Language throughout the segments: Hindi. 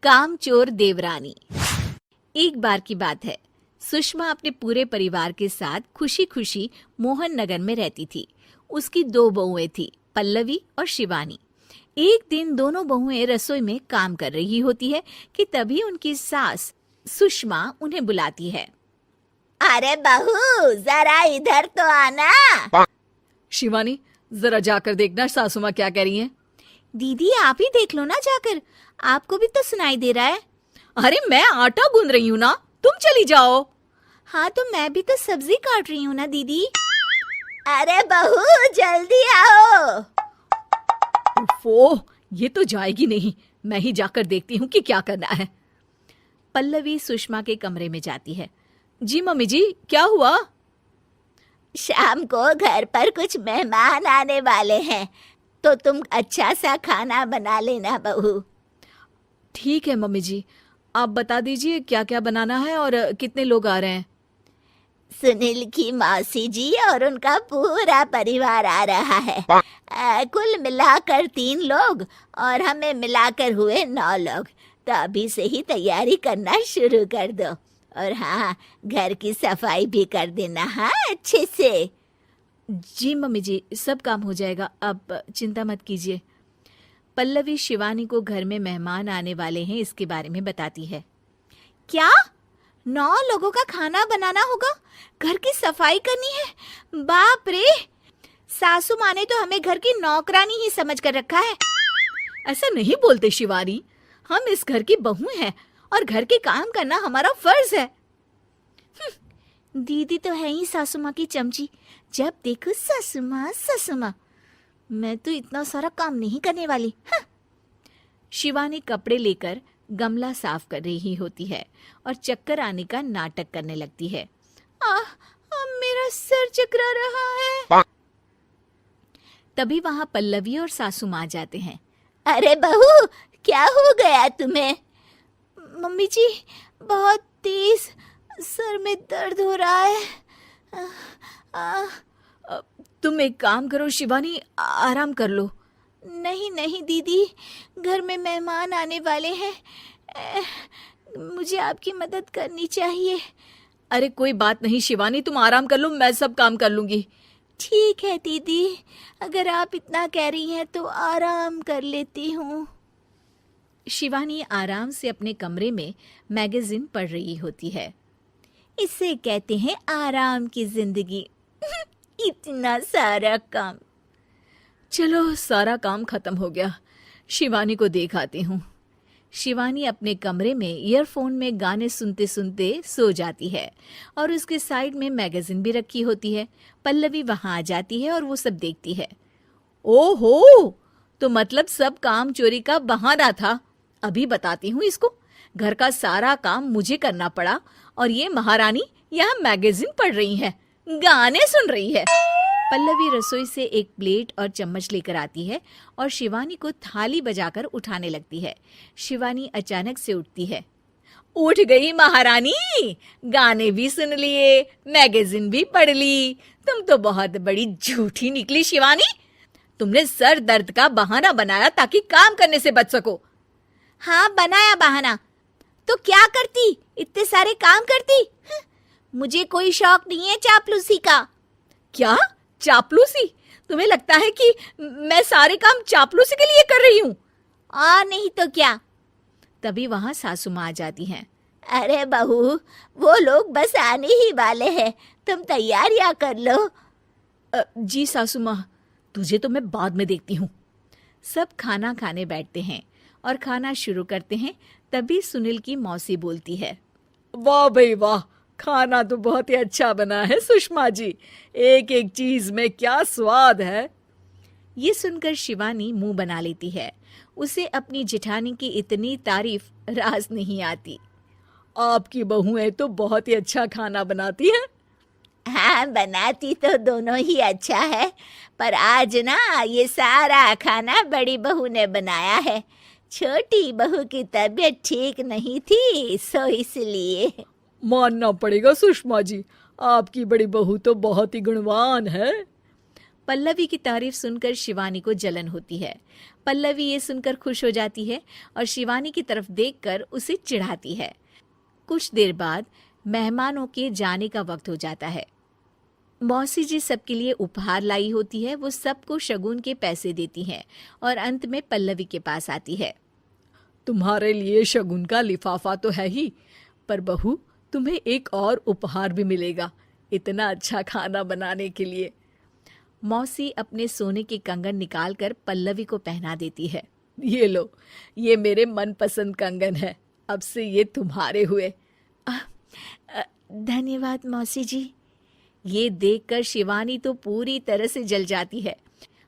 कामचोर देवरानी। एक बार की बात है, सुषमा अपने पूरे परिवार के साथ खुशी खुशी मोहन नगर में रहती थी। उसकी 2 बहुएं थी, पल्लवी और शिवानी। एक दिन दोनों बहुएं रसोई में काम कर रही होती है कि तभी उनकी सास सुषमा उन्हें बुलाती है। अरे बहू, जरा इधर तो आना। शिवानी, जरा जाकर देखना सासू माँ क्या कह रही हैं। दीदी, आप ही देख लो ना जाकर, आपको भी तो सुनाई दे रहा है। अरे मैं आटा गूंद रही हूँ ना, तुम चली जाओ। हाँ, तो मैं भी तो सब्जी काट रही हूँ ना दीदी। अरे बहू, जल्दी आओ। ओह, ये तो जाएगी नहीं। मैं ही जाकर देखती हूँ कि क्या करना है। पल्लवी सुषमा के कमरे में जाती है। जी मम्मी जी, क्या हुआ? शाम को घर पर कुछ मेहमान आने वाले हैं, तो तुम अच्छा सा खाना बना लेना बहू। ठीक है मम्मी जी, आप बता दीजिए क्या क्या बनाना है और कितने लोग आ रहे हैं। सुनील की मौसी जी और उनका पूरा परिवार आ रहा है। कुल मिलाकर 3 लोग और हमें मिलाकर हुए 9 लोग। तो अभी से ही तैयारी करना शुरू कर दो। और हाँ, घर की सफाई भी कर देना, हाँ, अच्छे से। जी मम्मी जी, सब काम हो जाएगा, आप चिंता मत कीजिए। पल्लवी शिवानी को घर में मेहमान आने वाले हैं इसके बारे में बताती है। क्या? 9 लोगों का खाना बनाना होगा, घर की सफाई करनी है? बाप रे, सासू माँ ने तो हमें घर की नौकरानी ही समझ कर रखा है। ऐसा नहीं बोलते शिवानी, हम इस घर की बहू हैं और घर के काम करना हमारा फर्ज है। दीदी तो है ही सासू माँ की चमची, जब देखो सासू माँ सासू माँ। मैं तो इतना सारा काम नहीं करने वाली। शिवानी कपड़े लेकर गमला साफ कर रही होती है और चक्कर आने का नाटक करने लगती है। मेरा सर चकरा रहा है। तभी वहां पल्लवी और सासू माँ जाते हैं। अरे बहू, क्या हो गया तुम्हें? मम्मी जी, बहुत तेज सर में दर्द हो रहा है। तुम एक काम करो शिवानी, आराम कर लो। नहीं नहीं दीदी, घर में मेहमान आने वाले हैं, मुझे आपकी मदद करनी चाहिए। अरे कोई बात नहीं शिवानी, तुम आराम कर लो, मैं सब काम कर लूंगी। ठीक है दीदी, अगर आप इतना कह रही हैं तो आराम कर लेती हूँ। शिवानी आराम से अपने कमरे में मैगजीन पढ़ रही होती है। इसे कहते हैं आराम की जिंदगी। इतना सारा काम। चलो, सारा काम खत्म हो गया, शिवानी को देख आती हूँ। शिवानी अपने कमरे में ईयरफोन में गाने सुनते सुनते सो जाती है और उसके साइड में मैगजीन भी रखी होती है। पल्लवी वहां आ जाती है और वो सब देखती है। ओहो, तो मतलब सब काम चोरी का बहाना था। अभी बताती हूँ इसको। घर का सारा काम मुझे करना पड़ा और ये महारानी यहाँ मैगजीन पढ़ रही है, गाने सुन रही है। पल्लवी रसोई से एक प्लेट और चम्मच लेकर आती है और शिवानी को थाली बजाकर उठाने लगती है। शिवानी अचानक से उठती है। उठ गई महारानी, गाने भी सुन लिए, मैगजीन भी पढ़ ली। तुम तो बहुत बड़ी झूठी निकली शिवानी। तुमने सर दर्द का बहाना बनाया ताकि काम करने से बच सको। हाँ, बनाया बहाना, तो क्या करती, इतने सारे काम करती। मुझे कोई शौक नहीं है चापलूसी का। क्या चापलूसी? तुम्हें लगता है कि मैं सारे काम चापलूसी के लिए कर रही हूँ? और नहीं तो क्या। तभी वहां सासू माँ आ जाती हैं। अरे बहू, वो लोग बस आने ही वाले हैं, तुम तैयारियां कर लो। जी सासू माँ, तुझे तो मैं बाद में देखती हूँ। सब खाना खाने बैठते हैं और खाना शुरू करते हैं। तभी सुनील की मौसी बोलती है। वाह भाई वाह, खाना तो बहुत ही अच्छा बना है सुषमा जी, एक एक चीज में क्या स्वाद है। ये सुनकर शिवानी मुंह बना लेती है। उसे अपनी जेठानी की इतनी तारीफ रास नहीं आती। आपकी बहुएं तो बहुत ही अच्छा खाना बनाती हैं। हाँ, बनाती तो दोनों ही अच्छा है, पर आज ना ये सारा खाना बड़ी बहू ने बनाया है। छोटी बहू की तबीयत ठीक नहीं थी, सो इसलिए। मानना पड़ेगा सुषमा जी, आपकी बड़ी बहू तो बहुत ही गुणवान है। पल्लवी की तारीफ सुनकर शिवानी को जलन होती है। पल्लवी ये सुनकर खुश हो जाती है और शिवानी की तरफ देखकर उसे चिढ़ाती है। कुछ देर बाद मेहमानों के जाने का वक्त हो जाता है। मौसी जी सबके लिए उपहार लाई होती है। वो सबको शगुन के पैसे देती हैं और अंत में पल्लवी के पास आती है। तुम्हारे लिए शगुन का लिफाफा तो है ही, पर बहू तुम्हें एक और उपहार भी मिलेगा इतना अच्छा खाना बनाने के लिए। मौसी अपने सोने के कंगन निकालकर पल्लवी को पहना देती है। ये लो, ये मेरे मनपसंद कंगन है, अब से ये तुम्हारे हुए। धन्यवाद मौसी जी। ये देखकर शिवानी तो पूरी तरह से जल जाती है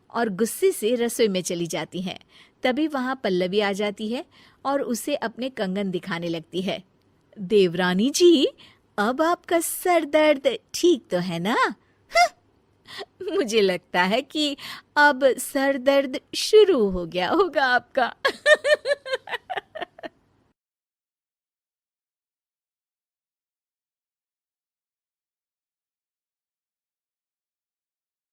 और गुस्से से रसोई में चली जाती है। तभी वहां पल्लवी आ जाती है और उसे अपने कंगन दिखाने लगती है। देवरानी जी, अब आपका सर दर्द ठीक तो है ना? मुझे लगता है कि अब सर दर्द शुरू हो गया होगा आपका।